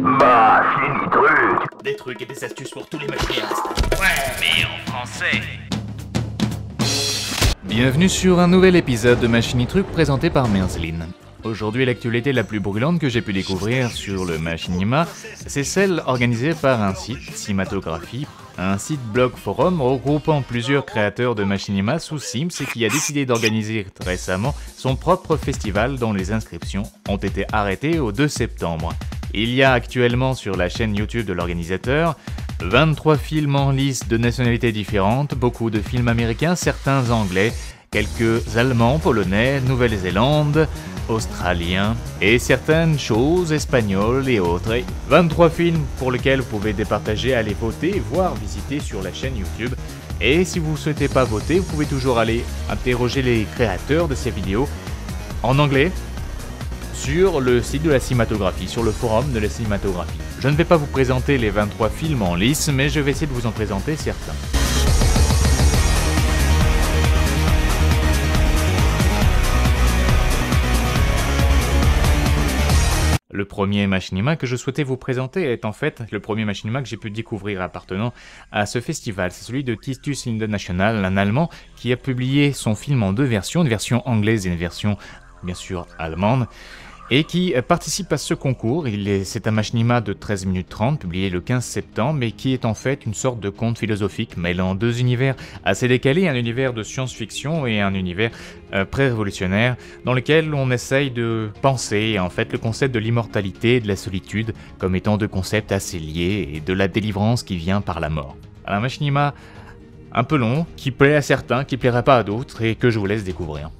Machini truc. Des trucs et des astuces pour tous les machinistes. Ouais, mais en français. Bienvenue sur un nouvel épisode de Machini Truc présenté par Merzlin. Aujourd'hui, l'actualité la plus brûlante que j'ai pu découvrir sur le machinima, c'est celle organisée par un site, Cimatographie, un site blog forum regroupant plusieurs créateurs de machinima sous Sims et qui a décidé d'organiser récemment son propre festival dont les inscriptions ont été arrêtées au 2 septembre. Il y a actuellement sur la chaîne YouTube de l'organisateur 23 films en liste de nationalités différentes, beaucoup de films américains, certains anglais, quelques allemands, polonais, Nouvelle-Zélande, australiens et certaines choses espagnoles et autres. Et 23 films pour lesquels vous pouvez départager, aller voter, voire visiter sur la chaîne YouTube. Et si vous ne souhaitez pas voter, vous pouvez toujours aller interroger les créateurs de ces vidéos en anglais sur le site de la Cimatographie, sur le forum de la Cimatographie. Je ne vais pas vous présenter les 23 films en lice, mais je vais essayer de vous en présenter certains. Le premier machinima que je souhaitais vous présenter est en fait le premier machinima que j'ai pu découvrir appartenant à ce festival. C'est celui de Titus International, un Allemand qui a publié son film en deux versions, une version anglaise et une version bien sûr allemande, et qui participe à ce concours. C'est un machinima de 13 minutes 30, publié le 15 septembre, et qui est en fait une sorte de conte philosophique mêlant deux univers assez décalés, un univers de science-fiction et un univers pré-révolutionnaire, dans lequel on essaye de penser en fait le concept de l'immortalité et de la solitude comme étant deux concepts assez liés, et de la délivrance qui vient par la mort. Un machinima un peu long, qui plaît à certains, qui plaira pas à d'autres, et que je vous laisse découvrir.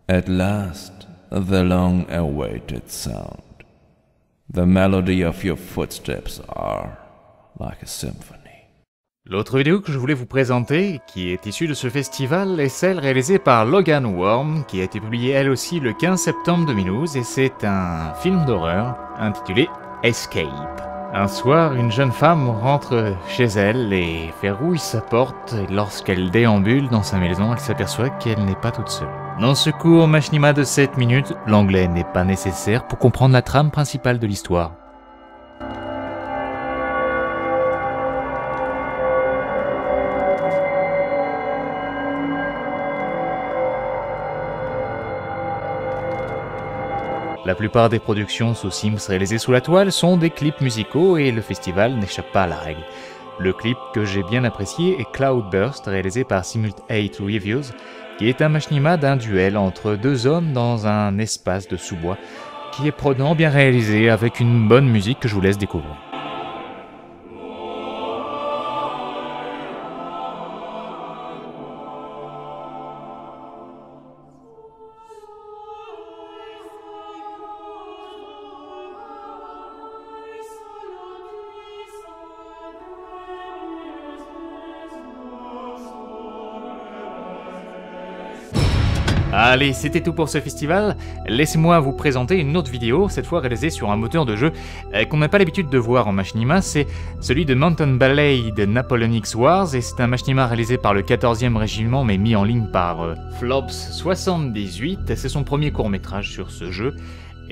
At last, the long-awaited sound. The melody of your footsteps are like a symphony. L'autre vidéo que je voulais vous présenter, qui est issue de ce festival, est celle réalisée par Logan Worm, qui a été publiée elle aussi le 15 septembre 2012, et c'est un film d'horreur intitulé Escape. Un soir, une jeune femme rentre chez elle et verrouille sa porte, et lorsqu'elle déambule dans sa maison, elle s'aperçoit qu'elle n'est pas toute seule. Dans ce court machinima de 7 minutes, l'anglais n'est pas nécessaire pour comprendre la trame principale de l'histoire. La plupart des productions sous Sims réalisées sous la toile sont des clips musicaux et le festival n'échappe pas à la règle. Le clip que j'ai bien apprécié est Cloudburst, réalisé par Simult 8 Reviews, qui est un machinima d'un duel entre deux hommes dans un espace de sous-bois, qui est prenant, bien réalisé, avec une bonne musique que je vous laisse découvrir. Allez, c'était tout pour ce festival. Laissez-moi vous présenter une autre vidéo, cette fois réalisée sur un moteur de jeu qu'on n'a pas l'habitude de voir en machinima, c'est celui de Mountain Ballet de Napoleonics Wars, et c'est un machinima réalisé par le 14e régiment mais mis en ligne par Flops78, c'est son premier court-métrage sur ce jeu.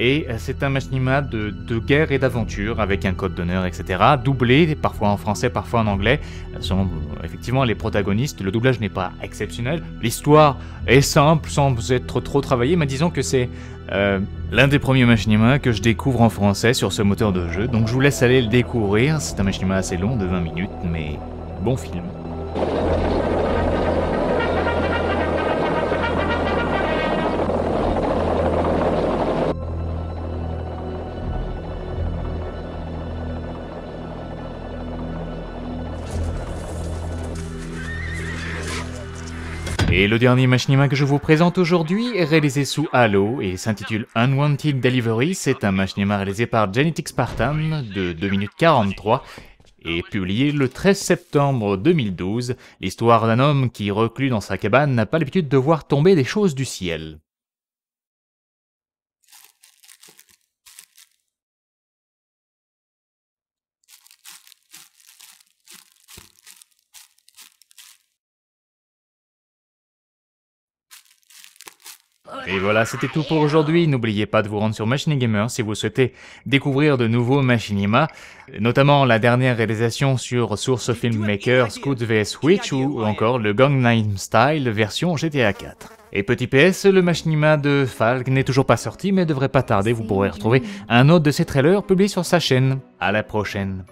Et c'est un machinima de guerre et d'aventure avec un code d'honneur, etc. Doublé, parfois en français, parfois en anglais. Sont effectivement les protagonistes. Le doublage n'est pas exceptionnel. L'histoire est simple, sans être trop travaillée, mais disons que c'est l'un des premiers machinima que je découvre en français sur ce moteur de jeu. Donc je vous laisse aller le découvrir. C'est un machinima assez long, de 20 minutes, mais bon film. Et le dernier machinima que je vous présente aujourd'hui est réalisé sous Halo et s'intitule Unwanted Delivery. C'est un machinima réalisé par Genetic Spartan de 2 minutes 43 et publié le 13 septembre 2012. L'histoire d'un homme qui, reclus dans sa cabane, n'a pas l'habitude de voir tomber des choses du ciel. Et voilà, c'était tout pour aujourd'hui. N'oubliez pas de vous rendre sur Machine Gamer si vous souhaitez découvrir de nouveaux machinima, notamment la dernière réalisation sur Source Filmmaker, Scoot vs Witch ou encore le Gangnam Style version GTA 4. Et petit PS, le machinima de Falk n'est toujours pas sorti mais devrait pas tarder, vous pourrez retrouver un autre de ses trailers publiés sur sa chaîne. À la prochaine.